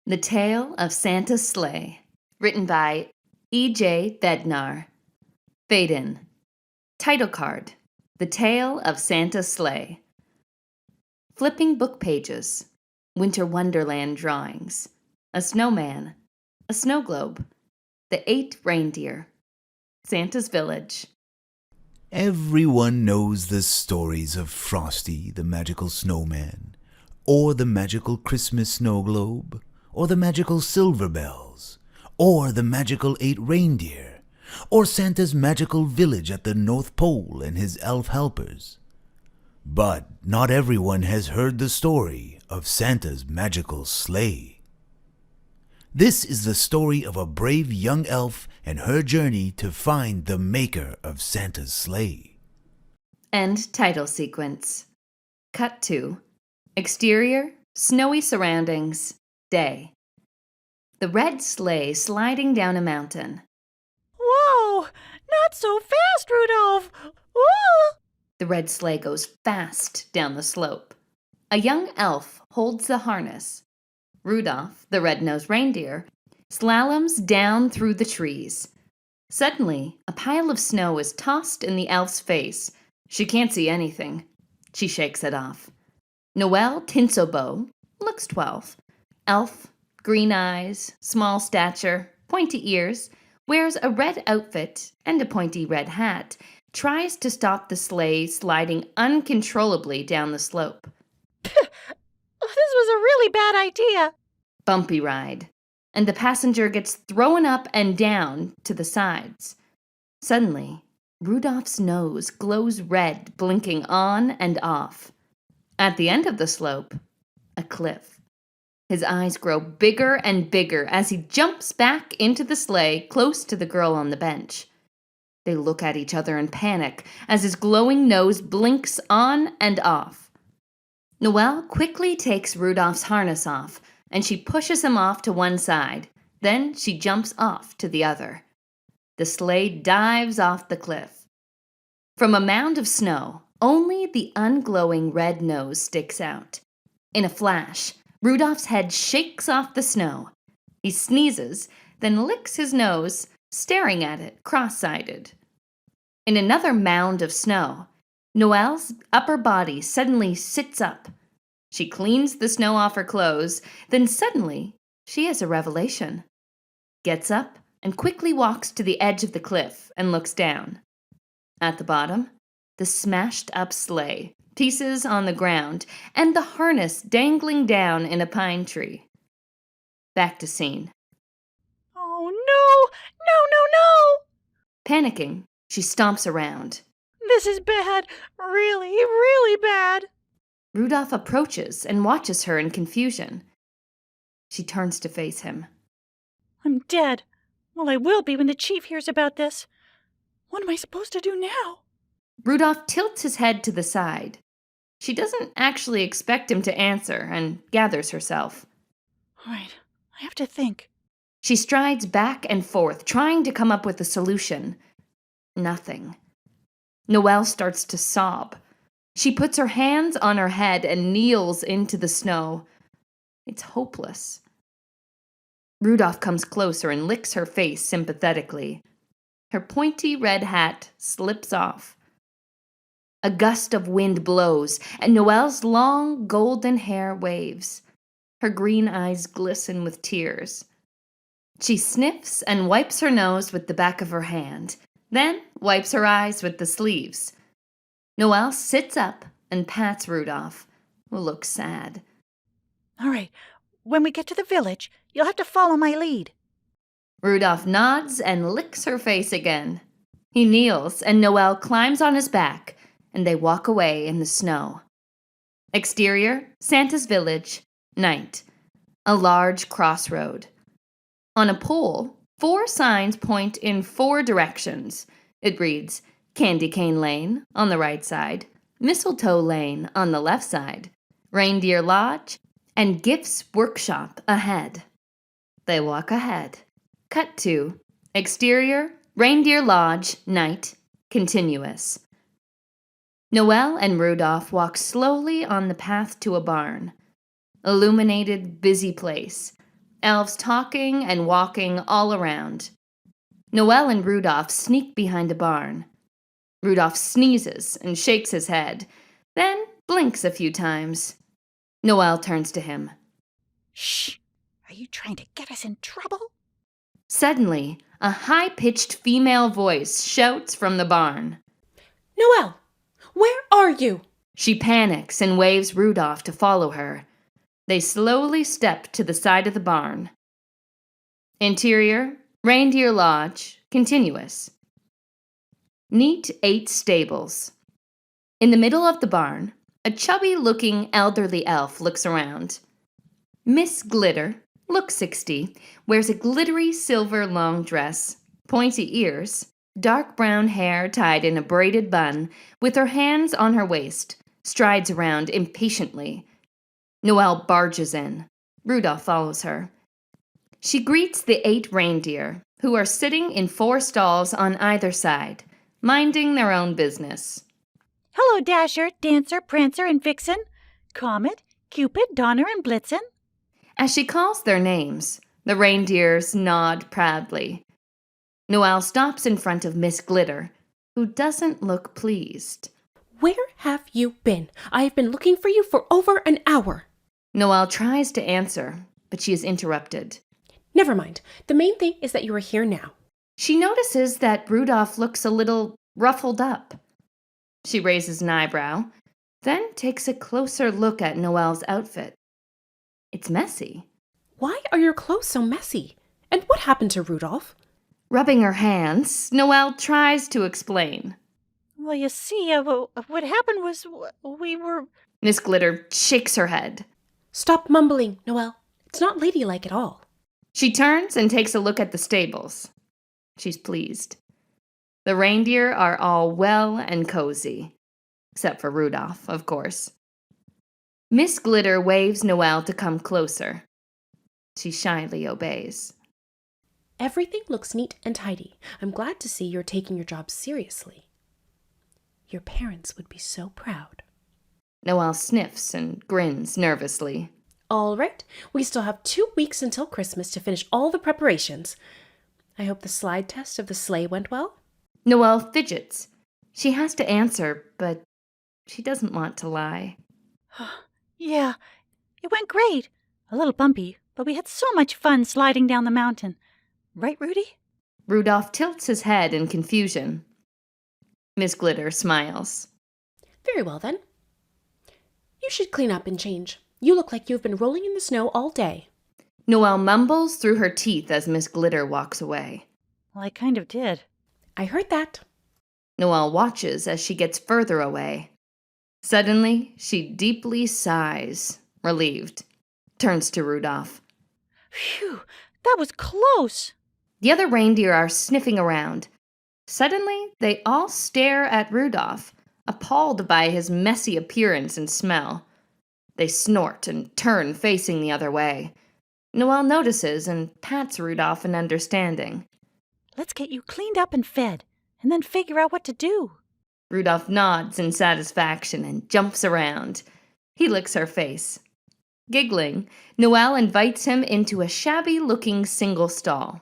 The Tale of Santa's Sleigh, written by E.J. Bednar. Fade-in. Title card, The Tale of Santa's Sleigh. Flipping book pages, winter wonderland drawings, a snowman, a snow globe, the 8 reindeer, Santa's village. Everyone knows the stories of Frosty, the magical snowman, or the magical Christmas snow globe, or the magical silver bells, or the magical 8 reindeer, or Santa's magical village at the North Pole and his elf helpers. But not everyone has heard the story of Santa's magical sleigh. This is the story of a brave young elf and her journey to find the maker of Santa's sleigh. End title sequence. Cut to exterior, snowy surroundings, day. The red sleigh sliding down a mountain. Whoa! Not so fast, Rudolph! Whoa! The red sleigh goes fast down the slope. A young elf holds the harness. Rudolph, the red-nosed reindeer, slaloms down through the trees. Suddenly, a pile of snow is tossed in the elf's face. She can't see anything. She shakes it off. Noel Tinselbow looks 12. Elf, green eyes, small stature, pointy ears, wears a red outfit and a pointy red hat, tries to stop the sleigh sliding uncontrollably down the slope. This was a really bad idea. Bumpy ride, and the passenger gets thrown up and down to the sides. Suddenly, Rudolph's nose glows red, blinking on and off. At the end of the slope, a cliff. His eyes grow bigger and bigger as he jumps back into the sleigh close to the girl on the bench. They look at each other in panic as his glowing nose blinks on and off. Noel quickly takes Rudolph's harness off, and she pushes him off to one side. Then she jumps off to the other. The sleigh dives off the cliff. From a mound of snow, only the unglowing red nose sticks out. In a flash, Rudolph's head shakes off the snow. He sneezes, then licks his nose, staring at it cross-eyed. In another mound of snow, Noel's upper body suddenly sits up. She cleans the snow off her clothes, then suddenly she has a revelation. Gets up and quickly walks to the edge of the cliff and looks down. At the bottom, the smashed-up sleigh, pieces on the ground, and the harness dangling down in a pine tree. Back to scene. Oh, no! No! Panicking, she stomps around. This is bad. Really, really bad. Rudolph approaches and watches her in confusion. She turns to face him. I'm dead. Well, I will be when the chief hears about this. What am I supposed to do now? Rudolph tilts his head to the side. She doesn't actually expect him to answer and gathers herself. All right, I have to think. She strides back and forth, trying to come up with a solution. Nothing. Noel starts to sob. She puts her hands on her head and kneels into the snow. It's hopeless. Rudolph comes closer and licks her face sympathetically. Her pointy red hat slips off. A gust of wind blows, and Noel's long golden hair waves. Her green eyes glisten with tears. She sniffs and wipes her nose with the back of her hand, then wipes her eyes with the sleeves. Noel sits up and pats Rudolph, who looks sad. All right, when we get to the village, you'll have to follow my lead. Rudolph nods and licks her face again. He kneels, and Noel climbs on his back, and they walk away in the snow. Exterior, Santa's village, night. A large crossroad. On a pole, 4 signs point in 4 directions. It reads, Candy Cane Lane on the right side, Mistletoe Lane on the left side, Reindeer Lodge, and Gifts Workshop ahead. They walk ahead. Cut to exterior, Reindeer Lodge, night, continuous. Noel and Rudolph walk slowly on the path to a barn. Illuminated, busy place. elves talking and walking all around. Noel and Rudolph sneak behind a barn. Rudolph sneezes and shakes his head, then blinks a few times. Noel turns to him. Shh! Are you trying to get us in trouble? Suddenly, a high-pitched female voice shouts from the barn. Noel, where are you? She panics and waves Rudolph to follow her. They slowly step to the side of the barn. Interior, reindeer lodge, continuous. Neat 8 stables. In the middle of the barn, a chubby-looking elderly elf looks around. Miss Glitter, looks 60, wears a glittery silver long dress, pointy ears, dark brown hair tied in a braided bun, with her hands on her waist, strides around impatiently. Noel barges in. Rudolph follows her. She greets the 8 reindeer, who are sitting in 4 stalls on either side, minding their own business. Hello, Dasher, Dancer, Prancer, and Vixen. Comet, Cupid, Donner, and Blitzen. As she calls their names, the reindeers nod proudly. Noel stops in front of Miss Glitter, who doesn't look pleased. Where have you been? I have been looking for you for over an hour. Noel tries to answer, but she is interrupted. Never mind. The main thing is that you are here now. She notices that Rudolph looks a little ruffled up. She raises an eyebrow, then takes a closer look at Noel's outfit. It's messy. Why are your clothes so messy? And what happened to Rudolph? Rubbing her hands, Noel tries to explain. Well, you see, what happened was we were... Miss Glitter shakes her head. Stop mumbling, Noel. It's not ladylike at all. She turns and takes a look at the stables. She's pleased. The reindeer are all well and cozy. Except for Rudolph, of course. Miss Glitter waves Noel to come closer. She shyly obeys. Everything looks neat and tidy. I'm glad to see you're taking your job seriously. Your parents would be so proud. Noel sniffs and grins nervously. All right, we still have 2 weeks until Christmas to finish all the preparations. I hope the slide test of the sleigh went well. Noel fidgets. She has to answer, but she doesn't want to lie. Yeah, it went great. A little bumpy, but we had so much fun sliding down the mountain. Right, Rudy? Rudolph tilts his head in confusion. Miss Glitter smiles. Very well, then. You should clean up and change. You look like you've been rolling in the snow all day. Noel mumbles through her teeth as Miss Glitter walks away. Well, I kind of did. I heard that. Noel watches as she gets further away. Suddenly, she deeply sighs, relieved. Turns to Rudolph. Phew, that was close. The other reindeer are sniffing around. Suddenly, they all stare at Rudolph, appalled by his messy appearance and smell. They snort and turn facing the other way. Noel notices and pats Rudolph in understanding. Let's get you cleaned up and fed, and then figure out what to do. Rudolph nods in satisfaction and jumps around. He licks her face. Giggling, Noel invites him into a shabby-looking single stall.